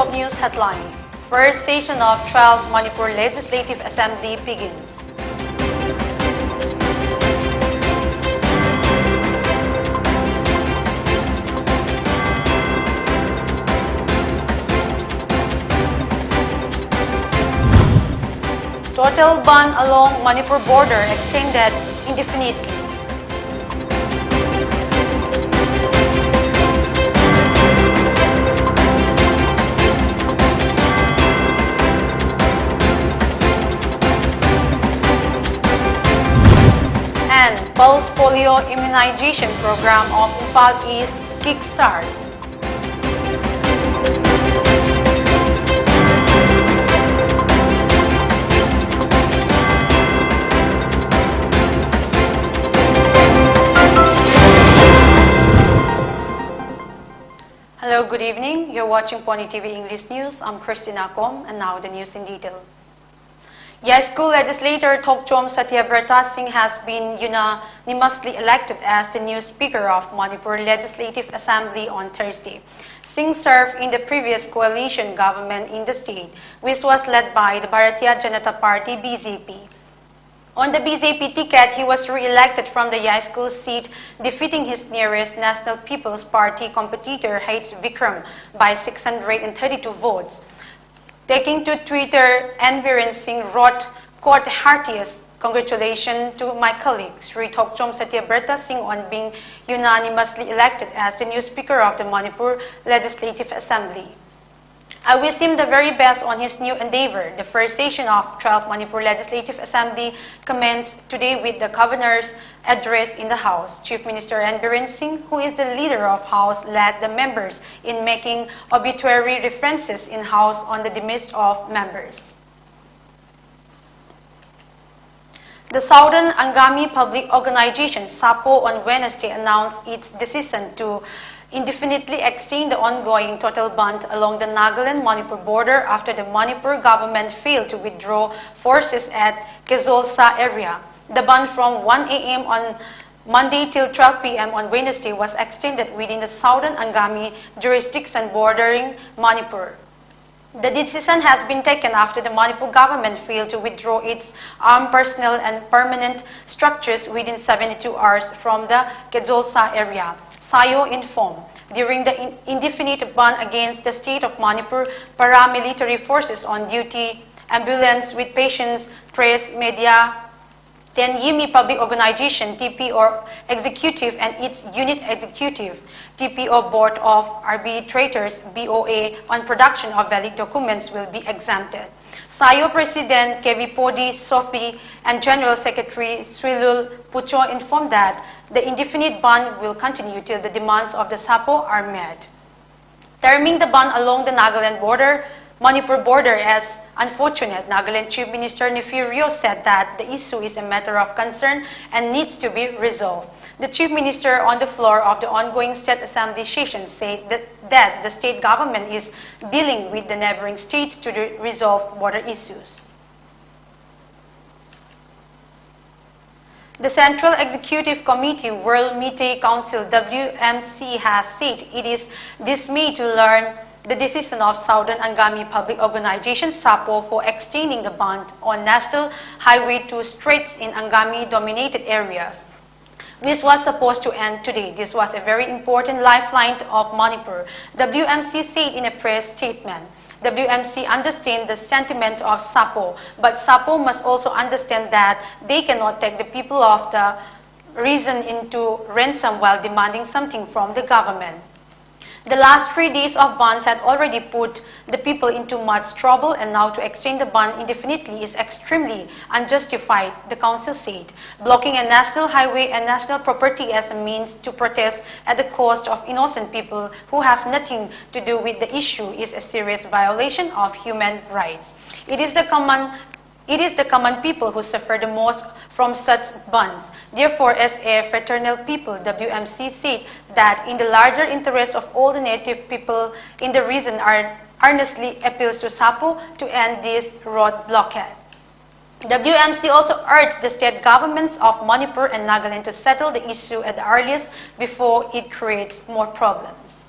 top news headlines. First session of 12th Manipur Legislative Assembly begins. Total ban along Manipur border extended indefinitely. And pulse polio immunization program of Impal East kickstarts. Hello, good evening. You're watching Pony TV English News. I'm CHRISTINA and now the news in detail. Yai School legislator Thokchom Satyabrata Singh has been unanimously elected as the new Speaker of Manipur Legislative Assembly on Thursday. Singh served in the previous coalition government in the state, which was led by the Bharatiya Janata Party (BJP). On the BJP ticket, he was re-elected from the Yai School seat, defeating his nearest National People's Party competitor H. Vikram by 632 votes. Taking to Twitter, Biren Singh wrote, "Quote, heartiest congratulations to my colleague, Sri Thokchom Satyabrata Singh, on being unanimously elected as the new Speaker of the Manipur Legislative Assembly. I wish him the very best on his new endeavor." The first session of 12th Manipur Legislative Assembly commenced today with the Governor's address in the House. Chief Minister Biren Singh, who is the leader of House, led the members in making obituary references in House on the demise of members. The Southern Angami Public Organization, SAPO, on Wednesday announced its decision to indefinitely extend the ongoing total ban along the Nagaland-Manipur border after the Manipur government failed to withdraw forces at Kejolsa area. The ban from 1 a.m. on Monday till 12 p.m. on Wednesday was extended within the Southern Angami jurisdiction bordering Manipur. The decision has been taken after the Manipur government failed to withdraw its armed personnel and permanent structures within 72 hours from the Kejolsa area. Sayo informed. During the indefinite ban against the state of Manipur, paramilitary forces on duty, ambulance with patients, press, media, then Yimi Public Organization, TPO Executive, and its unit executive, TPO Board of Arbitrators, BOA, on production of valid documents will be exempted. Sayo President KV Podi Sofi and General Secretary Srilul Pucho informed that the indefinite ban will continue till the demands of the SAPO are met. Terming the ban along the Nagaland border, Manipur border as unfortunate, Nagaland Chief Minister Nefirio said that the issue is a matter of concern and needs to be resolved. The Chief Minister on the floor of the ongoing State Assembly session said that the state government is dealing with the neighboring states to resolve border issues. The Central Executive Committee World Meeting Council WMC has said it is dismayed to learn the decision of Southern Angami Public Organization SAPO for extending the ban on National Highway 2 streets in Angami-dominated areas, which was supposed to end today. This was a very important lifeline of Manipur, WMC said in a press statement. WMC understands the sentiment of SAPO, but SAPO must also understand that they cannot take the people of the region into ransom while demanding something from the government. The last 3 days of ban had already put the people into much trouble, and now to extend the ban indefinitely is extremely unjustified, the council said. Blocking a national highway and national property as a means to protest at the cost of innocent people who have nothing to do with the issue is a serious violation of human rights. It is the common people who suffer the most from such bans. Therefore, as a fraternal people, WMC said that in the larger interest of all the native people in the region earnestly appeals to SAPO to end this road blockade. WMC also urged the state governments of Manipur and Nagaland to settle the issue at the earliest before it creates more problems.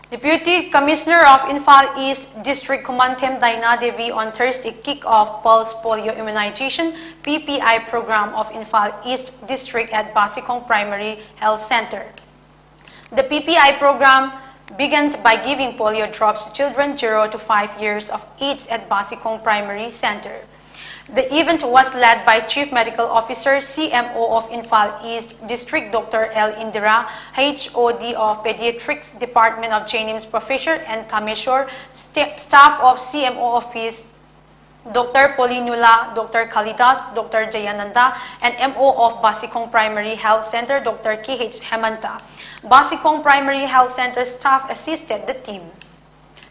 Deputy Commissioner of Infal East District Kumantem Daina Devi on Thursday kicked off Pulse Polio Immunization PPI program of Infal East District at Basikong Primary Health Center. The PPI program began by giving polio drops to children 0 to 5 years of age at Basikong Primary Center. The event was led by Chief Medical Officer CMO of Infal East District Dr. L. Indira, HOD of Pediatrics Department of JNIMS Professor and Kameshwar, staff of CMO Office Dr. Polinula, Dr. Kalidas, Dr. Jayananda, and MO of Basikong Primary Health Center, Dr. KH Hemanta. Basikong Primary Health Center staff assisted the team.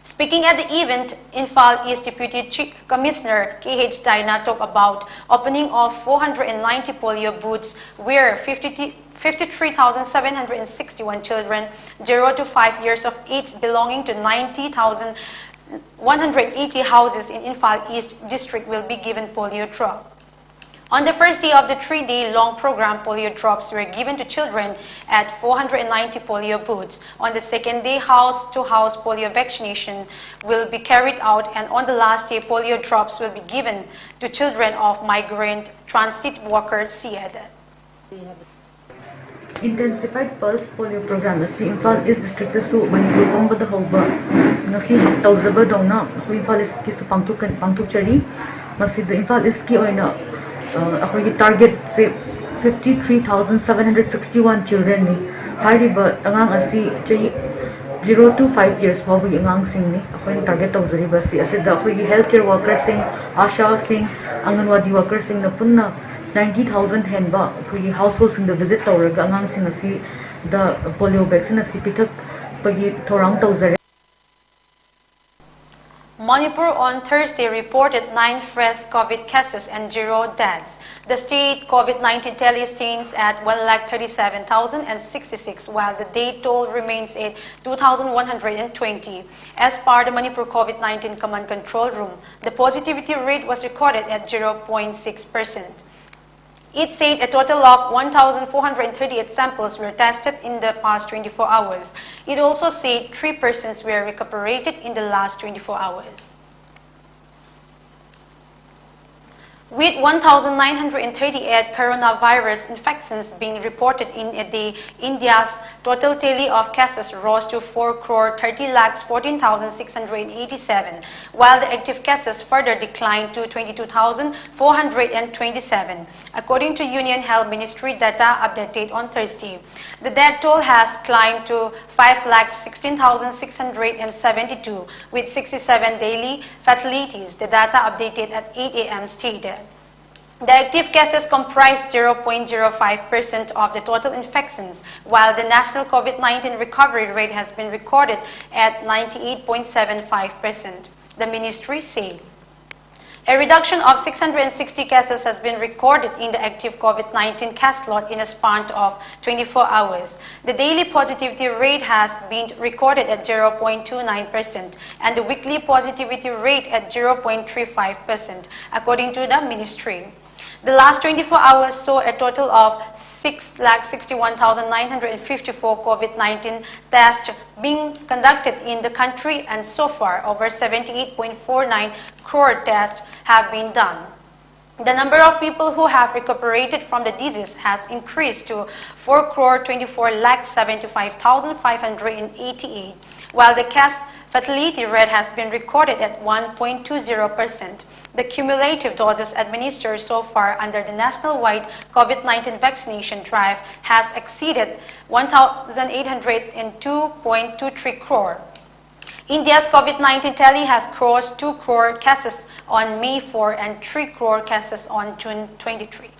Speaking at the event, Infal East Deputy Chief Commissioner KH Daina talked about opening of 490 polio booths where 53,761 children 0 to 5 years of age belonging to 90,180 houses in Infal East District will be given polio drop. On the first day of the 3-day-long program, polio drops were given to children at 490 polio booths. On the second day, house-to-house polio vaccination will be carried out, and on the last day, polio drops will be given to children of migrant transit workers, she added. Intensified Pulse Polio Program asi Infal East District su Manipur kombada hoba ngasi haptauzaba dawna Infal East ki su pangtukchari masida Infal East ki oina our target say 53,761 children ni hariba angang asi 0 to 5 years pawgi angang sing ni akoin target tawzari si asida akoi healthcare workers sing asha sing anganwadi workers sing na punna 90,000 henba akoi households sing the visit tawraga angang sing asi the polio vaccine asi pithak pagi thorang tawzari. Manipur on Thursday reported 9 fresh COVID cases and 0 deaths. The state COVID-19 tally stands at 137,066, while the day toll remains at 2,120. As per the Manipur COVID-19 Command Control Room, the positivity rate was recorded at 0.6%. It said a total of 1,438 samples were tested in the past 24 hours. It also said 3 persons were recuperated in the last 24 hours. With 1,938 coronavirus infections being reported in a day, India's total tally of cases rose to 4,30,14,687, while the active cases further declined to 22,427. According to Union Health Ministry data updated on Thursday, the death toll has climbed to 5,16,672, with 67 daily fatalities. The data updated at 8 a.m. stated. The active cases comprise 0.05% of the total infections, while the national COVID-19 recovery rate has been recorded at 98.75%, the ministry said. A reduction of 660 cases has been recorded in the active COVID-19 case load in a span of 24 hours. The daily positivity rate has been recorded at 0.29% and the weekly positivity rate at 0.35%, according to the ministry. The last 24 hours saw a total of 661,954 COVID-19 tests being conducted in the country, and so far over 78.49 crore tests have been done. The number of people who have recuperated from the disease has increased to 4,24,75,588, while the case fatality rate has been recorded at 1.20%. The cumulative doses administered so far under the national-wide COVID-19 vaccination drive has exceeded 1,802.23 crore. India's COVID-19 tally has crossed 2 crore cases on May 4 and 3 crore cases on June 23.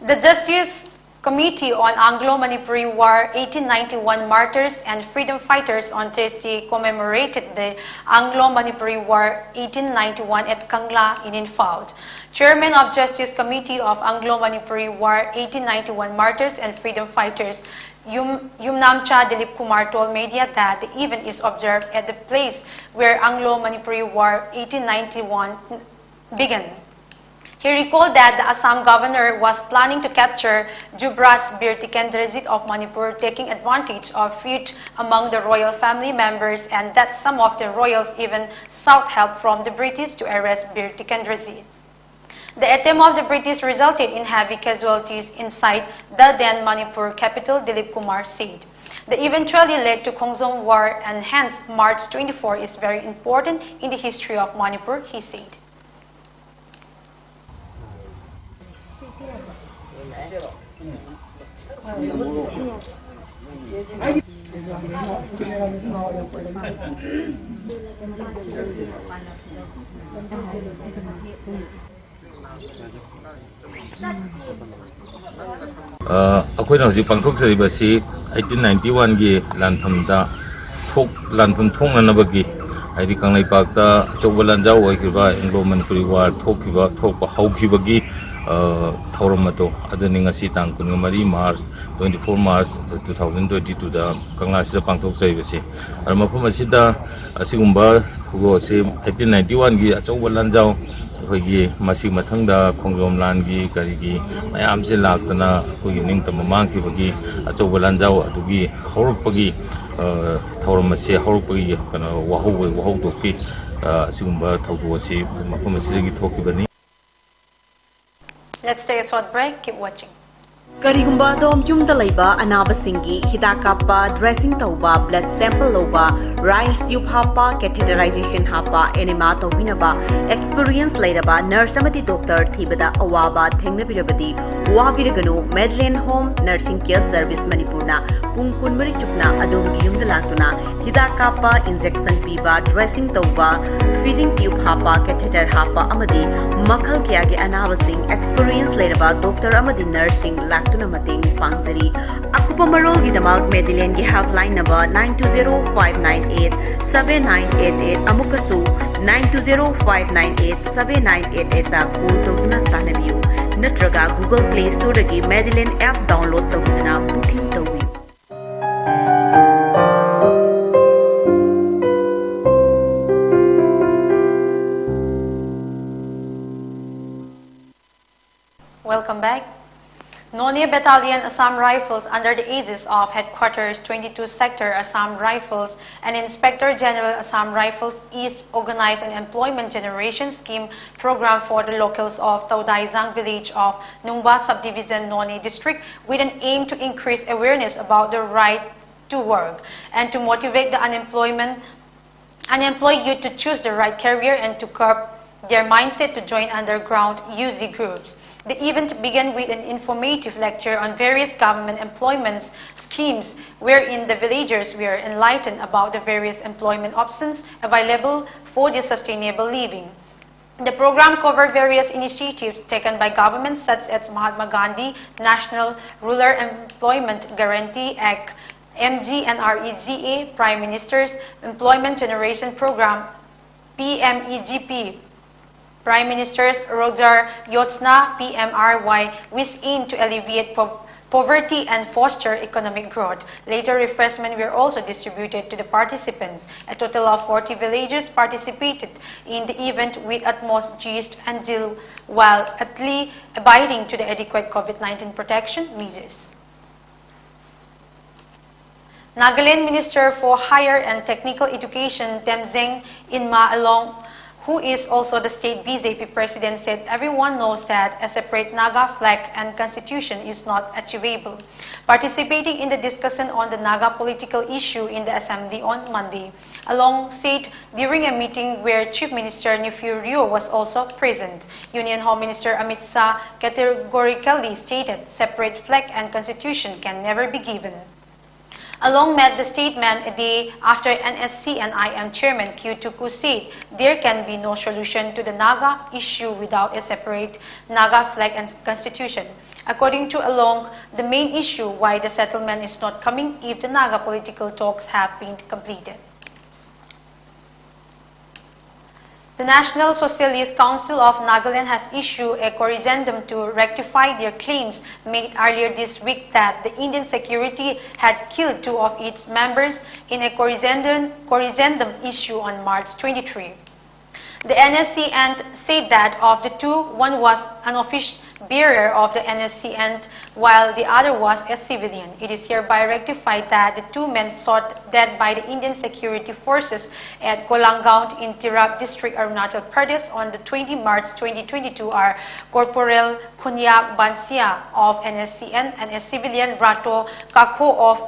The Justice Committee on Anglo-Manipuri War 1891 Martyrs and Freedom Fighters on Thursday commemorated the Anglo-Manipuri War 1891 at Kangla in Infal. Chairman of Justice Committee of Anglo-Manipuri War 1891 Martyrs and Freedom Fighters, Yumnamcha Dilip Kumar told media that the event is observed at the place where Anglo-Manipuri War 1891 began. He recalled that the Assam governor was planning to capture Jubrat's Bir Tikendrezit of Manipur, taking advantage of feud among the royal family members, and that some of the royals even sought help from the British to arrest Bir Tikendrezit. The attempt of the British resulted in heavy casualties inside the then Manipur capital, Dilip Kumar said. The eventually led to Khongjong War, and hence March 24 is very important in the history of Manipur, he said. Akhoi hojik pangthokjaribasi 1891 gi lanphamda lanpham thongnanabagi haidi kanglaipakta achouba lanjau oikiba Anglo-Manipuri war thokpa haukibagi thauram ato adani ngasi tang 24 March 2022 da kanglasida pangthokjaribasi armafam asida asigumba thugo se 1891 gi achouba lanjau Hogi masih mathangda Khongjom Langi Karigi Mayam se laktana Hogi Ningtam Mangki Bagi Achouba Lanjau Adugi Horupagi Thauramasi Horupagi Kana Wahau Doki Sigumba Thauduasi Mafamasigi Tokibani. Let's take a short break. Keep watching. Karigumba dom yumda laiba anabasingi hida kappa dressing tauba blood sample loba rice tube hapa catheterization hapa enema tobinaba experience lairaba nurse amati doctor thibada awaba thengnabirabadi wabiraganu Medland Home Nursing Care Service Manipurna pung kunmari chukna adom yumda latuna hida kappa injection piba dressing tauba feeding tube hapa catheter hapa amadi makhal kya ge anabasing experience lairaba doctor amadi nursing tuna mating pangzari akupa marol gi damak Medland gi helpline number 9205987988 amukasu 9205987988 ta call tawna tanabiyu natraga Google Play Store gi Medland app download tawna booking tawi. Welcome back. Noni Battalion Assam Rifles under the aegis of Headquarters 22 Sector Assam Rifles and Inspector General Assam Rifles East organized an employment generation scheme program for the locals of Taudaizang village of Nungba Subdivision, Noni District with an aim to increase awareness about the right to work and to motivate the unemployed youth to choose the right career and to curb their mindset to join underground UZ groups. The event began with an informative lecture on various government employment schemes wherein the villagers were enlightened about the various employment options available for their sustainable living. The program covered various initiatives taken by governments such as Mahatma Gandhi National Rural Employment Guarantee Act, MGNREGA, Prime Minister's Employment Generation Program, PMEGP, Prime Minister's Rojar Yotsna PMRY, which aim to alleviate poverty and foster economic growth. Later, refreshments were also distributed to the participants. A total of 40 villagers participated in the event with utmost gist and zeal while aptly abiding to the adequate COVID-19 protection measures. Nagaland Minister for Higher and Technical Education Temzeng Inma Along, who is also the state BJP president, said everyone knows that a separate Naga flag and constitution is not achievable. Participating in the discussion on the Naga political issue in the assembly on Monday, Along said during a meeting where Chief Minister Nephew Rio was also present, Union Home Minister Amit Shah categorically stated separate flag and constitution can never be given. Along made the statement a day after NSC and IM Chairman Q Tuku said there can be no solution to the Naga issue without a separate Naga flag and constitution. According to Along, the main issue why the settlement is not coming if the Naga political talks have been completed. The National Socialist Council of Nagaland has issued a corrigendum to rectify their claims made earlier this week that the Indian security had killed 2 of its members in a corrigendum issue on March 23. The NSCN said that of the two, one was an office bearer of the NSCN while the other was a civilian. It is hereby rectified that the two men shot dead by the Indian security forces at Kolangaon in Tirap district, Arunachal Pradesh on the 20 March 2022 are Corporal Kunyak Bansia of NSCN and a civilian Rato Kakho of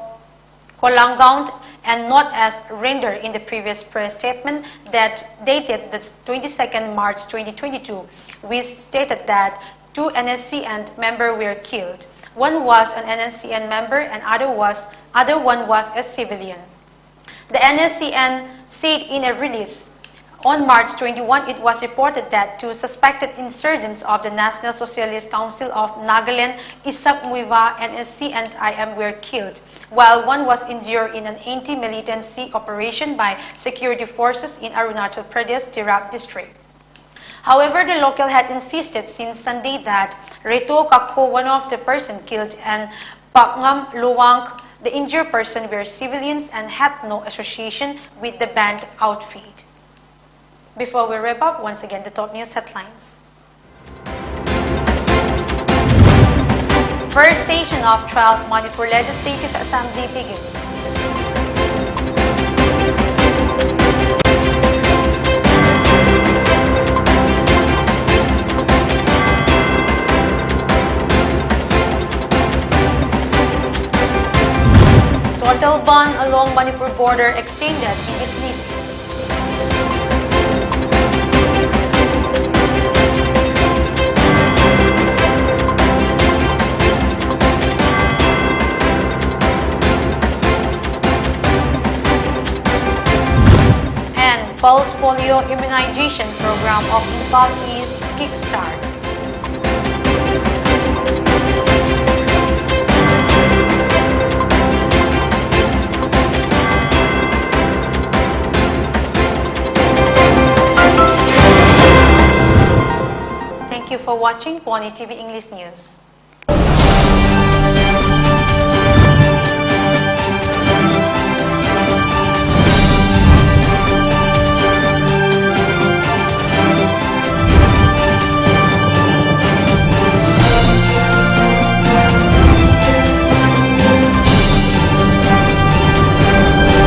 Kolangaon, and not as rendered in the previous press statement that dated the 22nd March 2022, which stated that two NSCN members were killed. One was an NSCN member and other one was a civilian. The NSCN said in a release, on March 21, it was reported that two suspected insurgents of the National Socialist Council of Nagaland, Isak Muiva, NSC and IM were killed, while one was injured in an anti-militancy operation by security forces in Arunachal Pradesh, Tirap district. However, the local had insisted since Sunday that Reto Kakho, one of the person killed, and Pakngam Luwang, the injured person, were civilians and had no association with the band outfit. Before we wrap up, once again, the top news headlines. First session of 12th Manipur Legislative Assembly begins. Total ban along Manipur border extended indefinitely. Pulse polio immunization program of Nepal East kickstarts. Thank you for watching Pony TV English News.